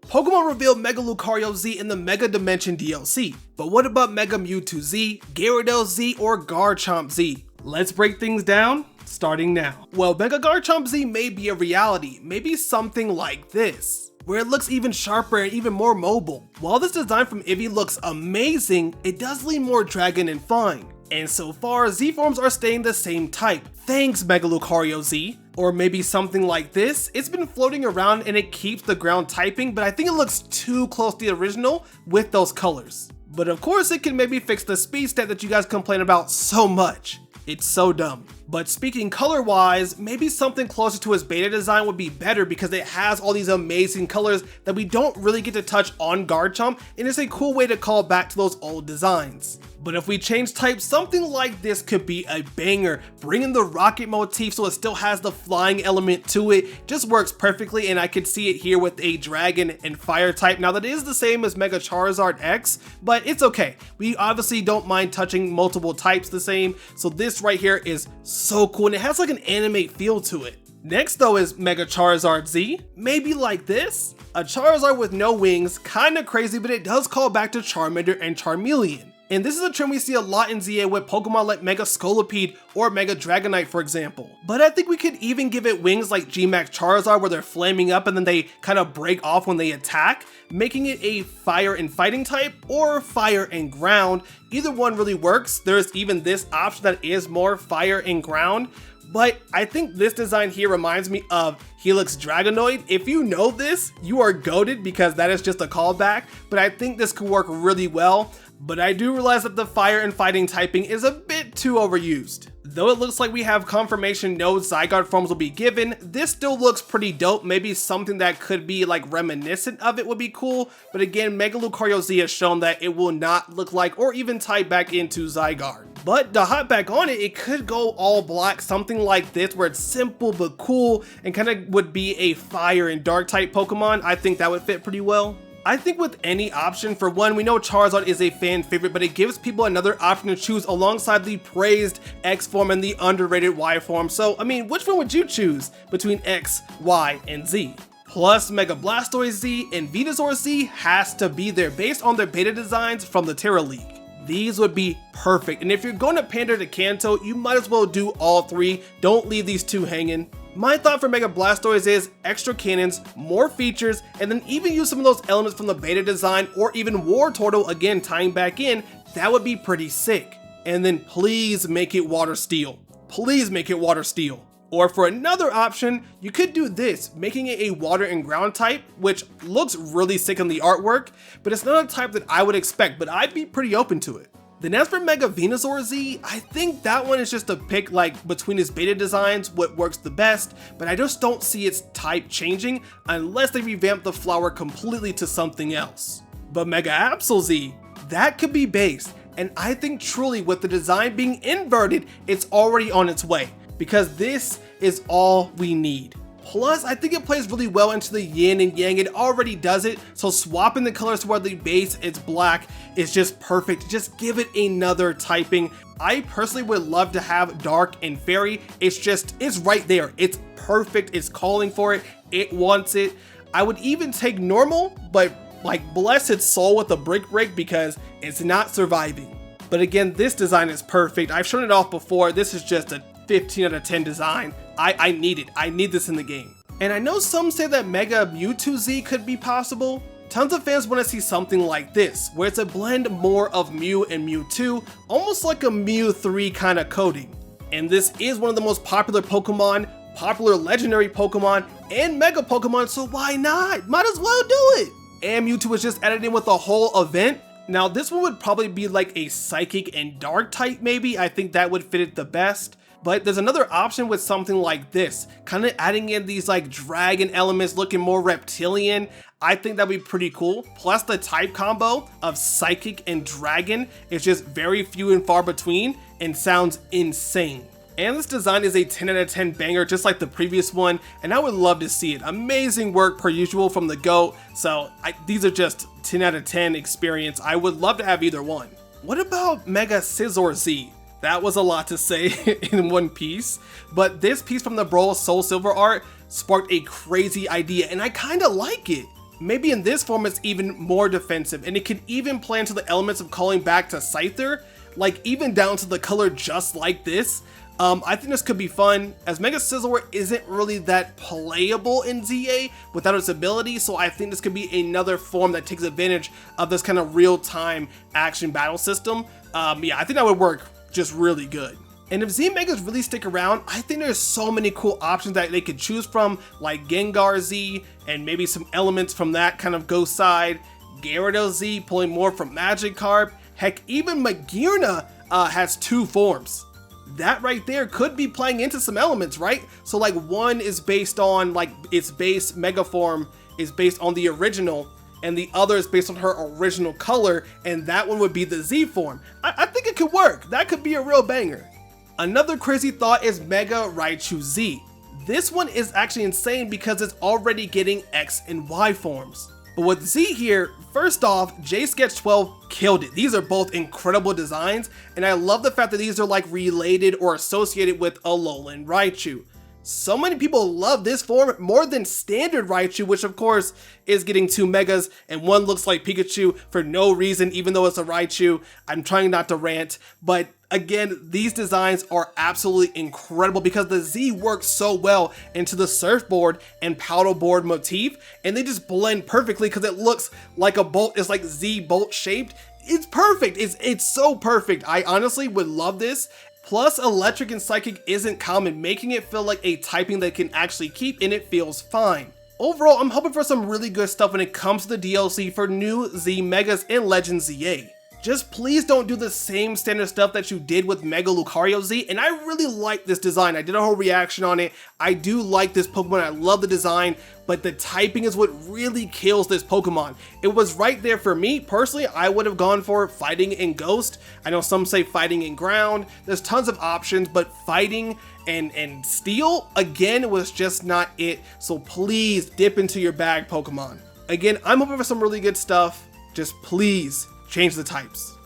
Pokemon revealed Mega Lucario Z in the Mega Dimension DLC, but what about Mega Mewtwo Z, Gyarados Z, or Garchomp Z? Let's break things down, starting now. Well, Mega Garchomp Z may be a reality, maybe something like this, where it looks even sharper and even more mobile. While this design from Eevee looks amazing, it does lean more dragon and flying. And so far, Z forms are staying the same type. Thanks, Mega Lucario Z. Or maybe something like this. It's been floating around and it keeps the ground typing, but I think it looks too close to the original with those colors. But of course, it can maybe fix the speed stat that you guys complain about so much. It's so dumb. But speaking color-wise, maybe something closer to its beta design would be better because it has all these amazing colors that we don't really get to touch on Garchomp, and it's a cool way to call back to those old designs. But if we change type, something like this could be a banger. Bringing the rocket motif so it still has the flying element to it just works perfectly, and I could see it here with a dragon and fire type. Now that is the same as Mega Charizard X, but it's okay. We obviously don't mind touching multiple types the same, so this right here is so cool and it has like an anime feel to it. Next though is Mega Charizard Z, maybe like this. A Charizard with no wings, kinda crazy, but it does call back to Charmander and Charmeleon. And this is a trend we see a lot in ZA with Pokemon like Mega Scolipede or Mega Dragonite, for example. But I think we could even give it wings like G-Max Charizard, where they're flaming up and then they kind of break off when they attack, making it a fire and fighting type or fire and ground. Either one really works. There's even this option that is more fire and ground. But I think this design here reminds me of Helix Dragonoid. If you know this, you are goated because that is just a callback, but I think this could work really well. But I do realize that the fire and fighting typing is a bit too overused. Though it looks like we have confirmation no Zygarde forms will be given, this still looks pretty dope. Maybe something that could be like reminiscent of it would be cool. But again, Mega Lucario Z has shown that it will not look like or even type back into Zygarde. But to hop back on it, it could go all black, something like this where it's simple but cool and kind of would be a fire and dark type Pokemon. I think that would fit pretty well. I think with any option, for one, we know Charizard is a fan favorite, but it gives people another option to choose alongside the praised X form and the underrated Y form. So, I mean, which one would you choose between X, Y, and Z? Plus, Mega Blastoise Z and Venusaur Z has to be there based on their beta designs from the Terra League. These would be perfect, and if you're going to pander to Kanto, you might as well do all three. Don't leave these two hanging. My thought for Mega Blastoise is extra cannons, more features, and then even use some of those elements from the beta design or even War Turtle, again tying back in. That would be pretty sick. And then please make it Water Steel. Please make it Water Steel. Or for another option, you could do this, making it a water and ground type, which looks really sick in the artwork, but it's not a type that I would expect, but I'd be pretty open to it. Then as for Mega Venusaur Z, I think that one is just a pick like between his beta designs, what works the best, but I just don't see its type changing unless they revamp the flower completely to something else. But Mega Absol Z, that could be based, and I think truly with the design being inverted, it's already on its way, because this is all we need. Plus, I think it plays really well into the yin and yang. It already does it, so swapping the colors to where the base is black is just perfect. Just give it another typing. I personally would love to have dark and fairy. It's right there. It's perfect. It's calling for it. It wants it. I would even take normal, but like bless its soul with a brick break because it's not surviving. But again, this design is perfect. I've shown it off before. This is just a 15 out of 10 design. I need it. I need this in the game. And I know some say that Mega Mewtwo Z could be possible. Tons of fans want to see something like this, where it's a blend more of Mew and Mewtwo, almost like a Mew 3 kind of coding. And this is one of the most popular Pokemon, popular legendary Pokemon, and Mega Pokemon, so why not? Might as well do it. And Mewtwo was just added in with a whole event. Now this one would probably be like a Psychic and Dark type maybe. I think that would fit it the best. But there's another option with something like this, kind of adding in these like dragon elements looking more reptilian. I think that'd be pretty cool. Plus the type combo of Psychic and Dragon is just very few and far between and sounds insane. And this design is a 10 out of 10 banger just like the previous one, and I would love to see it. Amazing work per usual from the GOAT, so these are just 10 out of 10 experience. I would love to have either one. What about Mega Scizor Z? That was a lot to say in one piece, but this piece from the Brawl Soul Silver art sparked a crazy idea and I kinda like it. Maybe in this form it's even more defensive, and it can even play into the elements of calling back to Scyther, like even down to the color just like this. I think this could be fun, as Mega Scizor isn't really that playable in ZA without its ability, so I think this could be another form that takes advantage of this kind of real-time action battle system. Yeah, I think that would work just really good. And if Z Megas really stick around, I think there's so many cool options that they could choose from, like Gengar Z, and maybe some elements from that kind of ghost side, Gyarados Z pulling more from Magikarp, heck, even Magearna has 2 forms. That right there could be playing into some elements, right? So like one is based on like its base Mega form is based on the original, and the other is based on her original color, and that one would be the Z form. I think it could work. That could be a real banger. Another crazy thought is Mega Raichu Z. This one is actually insane because it's already getting X and Y forms. But with Z here, first off, J-Sketch 12 killed it. These are both incredible designs, and I love the fact that these are like related or associated with Alolan Raichu. So many people love this form more than standard Raichu, which of course is getting 2 Megas, and one looks like Pikachu for no reason, even though it's a Raichu. I'm trying not to rant, but again, these designs are absolutely incredible because the Z works so well into the surfboard and paddleboard motif, and they just blend perfectly because it looks like a bolt. It's like Z bolt shaped. It's perfect. It's so perfect. I honestly would love this. Plus, electric and psychic isn't common, making it feel like a typing that can actually keep, and it feels fine. Overall, I'm hoping for some really good stuff when it comes to the DLC for new Z Megas in Legends Z-A. Just please don't do the same standard stuff that you did with Mega Lucario Z, and I really like this design. I did a whole reaction on it. I do like this Pokemon, I love the design, but the typing is what really kills this Pokemon. It was right there for me. Personally, I would have gone for Fighting and Ghost. I know some say Fighting and Ground. There's tons of options, but Fighting and Steel, again, was just not it. So please dip into your bag, Pokemon. Again, I'm hoping for some really good stuff. Just please change the types.